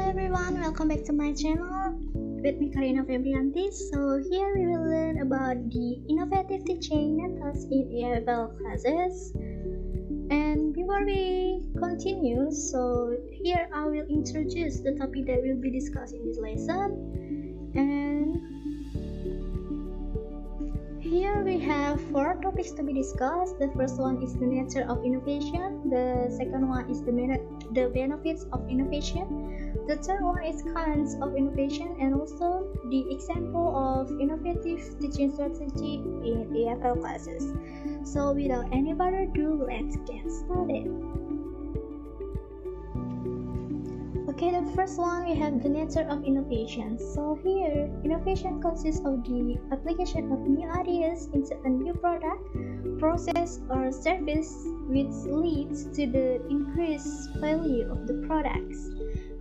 everyone, welcome back to my channel with me Karina Febriyanti. So here we will learn about the innovative teaching methods in EFL classes. And before we continue, so here I will introduce the topic that will be discussed in this lesson. And here we have 4 topics to be discussed. The first one is the nature of innovation. The second one is the benefits of innovation. The third one is kinds of innovation and also the example of innovative teaching strategy in EFL classes. So without any further ado, let's get started. Okay, the first one we have the nature of innovation. So here, innovation consists of the application of new ideas into a new product, process, or service which leads to the increased value of the products.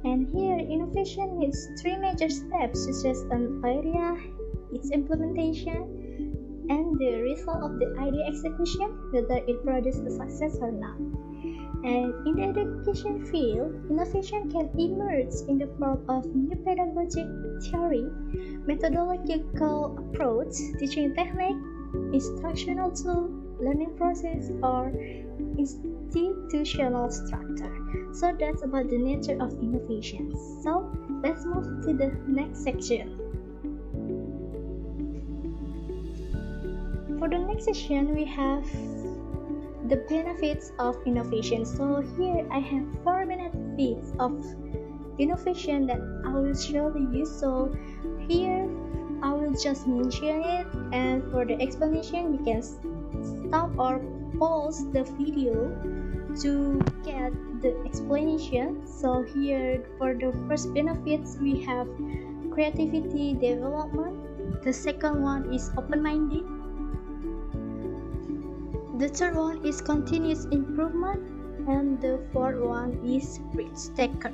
And here, innovation needs 3 major steps such as an idea, its implementation, and the result of the idea execution, whether it produces a success or not. And in the education field, innovation can emerge in the form of new pedagogic theory, methodological approach, teaching technique, instructional tool, learning process, or institutional structure. So that's about the nature of innovation. So let's move to the next section. For the next section, we have the benefits of innovation. So here I have 4 benefits of innovation that I will show to you. So here I will just mention it, and for the explanation you can stop or pause the video to get the explanation. So here for the first benefits we have creativity development. The second one is open-minded. The third one is continuous improvement, and the fourth one is risk taker.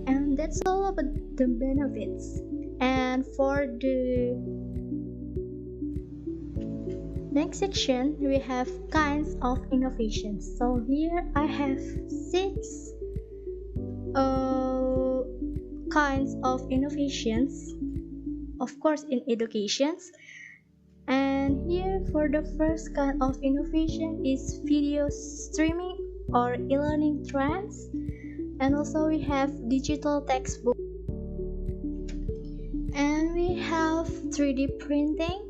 And that's all about the benefits. And for the next section, we have kinds of innovations. So here I have 6 kinds of innovations, of course in educations. And here for the first kind of innovation is video streaming or e-learning trends. And also we have digital textbook. And we have 3D printing.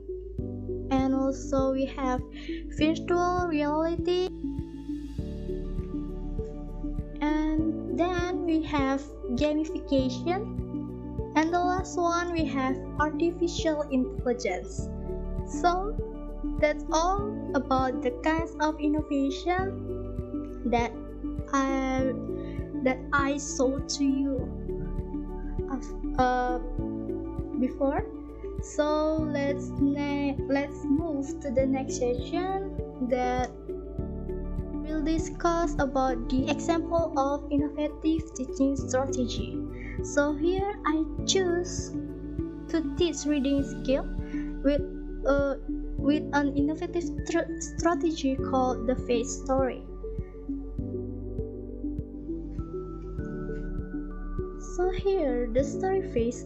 And also we have virtual reality. And then we have gamification. And the last one we have artificial intelligence. So that's all about the kinds of innovation that I showed to you before. So let's move to the next section that will discuss about the example of innovative teaching strategy. So here I choose to teach reading skill with an innovative strategy called the phase story. So here, the story phase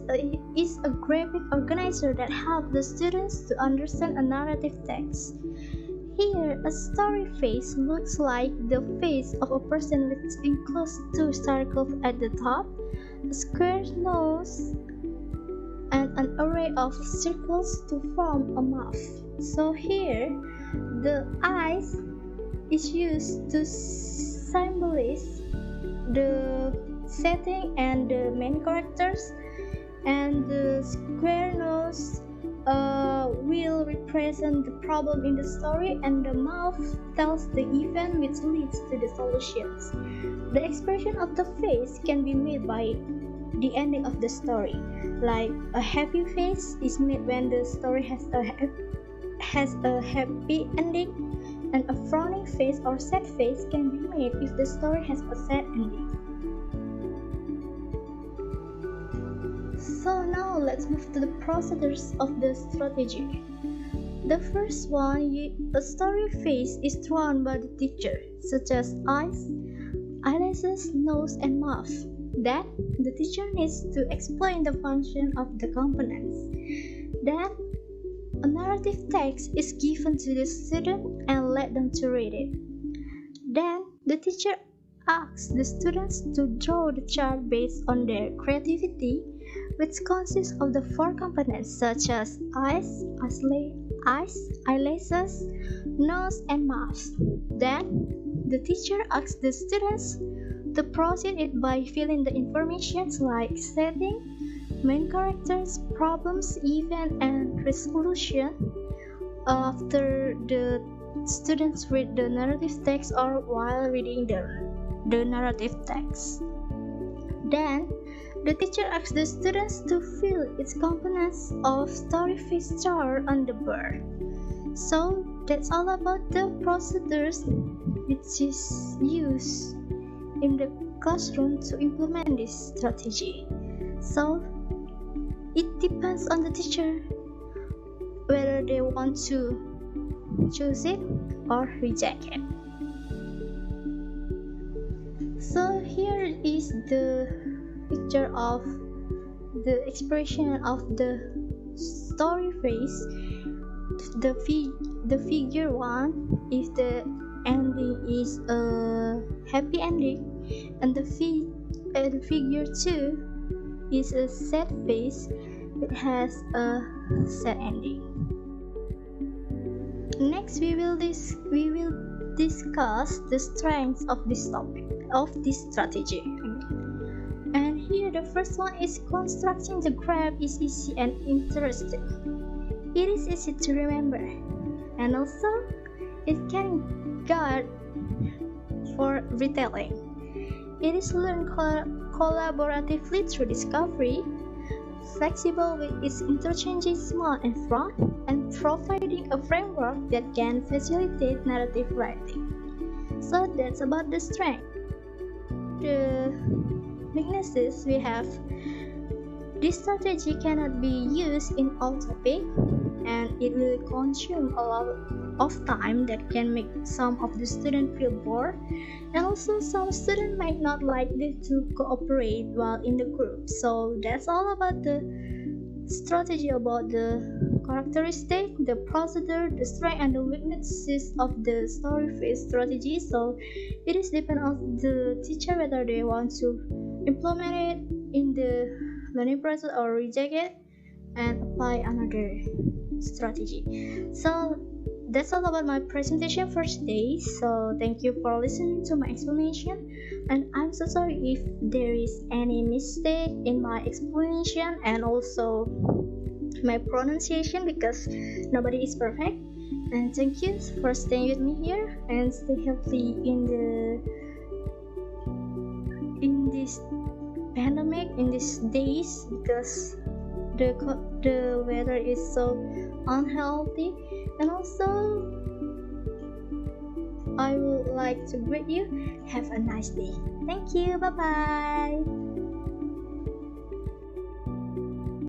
is a graphic organizer that helps the students to understand a narrative text. Here, a story phase looks like the face of a person, which includes 2 circles at the top, a square nose, and an array of circles to form a mouth. So here, the eyes is used to symbolize the setting and the main characters, and the square nose will represent the problem in the story, and the mouth tells the event which leads to the solutions. The expression of the face can be made by the ending of the story. Like a happy face is made when the story has a happy ending, and a frowning face or sad face can be made if the story has a sad ending. So now let's move to the procedures of the strategy. The first one, a story face is drawn by the teacher, such as eyes, eyelashes, nose, and mouth. Then the teacher needs to explain the function of the components. Then a narrative text is given to the student and let them to read it. Then the teacher asks the students to draw the chart based on their creativity, which consists of the four components such as eyes, eyelashes, nose, and mouth. Then the teacher asks the students to proceed it by filling the information like setting, main characters, problems, event, and resolution. After the students read the narrative text or while reading the narrative text. Then the teacher asks the students to fill its components of story phase chart on the board. So that's all about the procedures which is used in the classroom to implement this strategy. So it depends on the teacher whether they want to choose it or reject it. So here is the picture of the expression of the story phase. The figure 1 is the ending is a happy ending, and the figure 2 is a sad phase. It has a sad ending. Next, we will discuss the strengths of this topic, of this strategy. And here the first one is constructing the graph is easy and interesting. It is easy to remember, and also it can guide for retelling. It is learned collaboratively through discovery, flexible with its interchanging small and front, and providing a framework that can facilitate narrative writing. So that's about the strength. The weaknesses we have. This strategy cannot be used in all topics, and it will consume a lot of time that can make some of the students feel bored, and also some students might not like to cooperate while in the group. So that's all about the strategy about the characteristic, the procedure, the strength, and the weaknesses of the story phase strategy. So it is depend on the teacher whether they want to implement it in the learning process or reject it and apply another strategy. So that's all about my presentation for today. So thank you for listening to my explanation, and I'm so sorry if there is any mistake in my explanation and also my pronunciation, because nobody is perfect. And thank you for staying with me here, and stay healthy in this pandemic, in these days, because the weather is so unhealthy. And also I would like to greet you, have a nice day. Thank you, bye bye.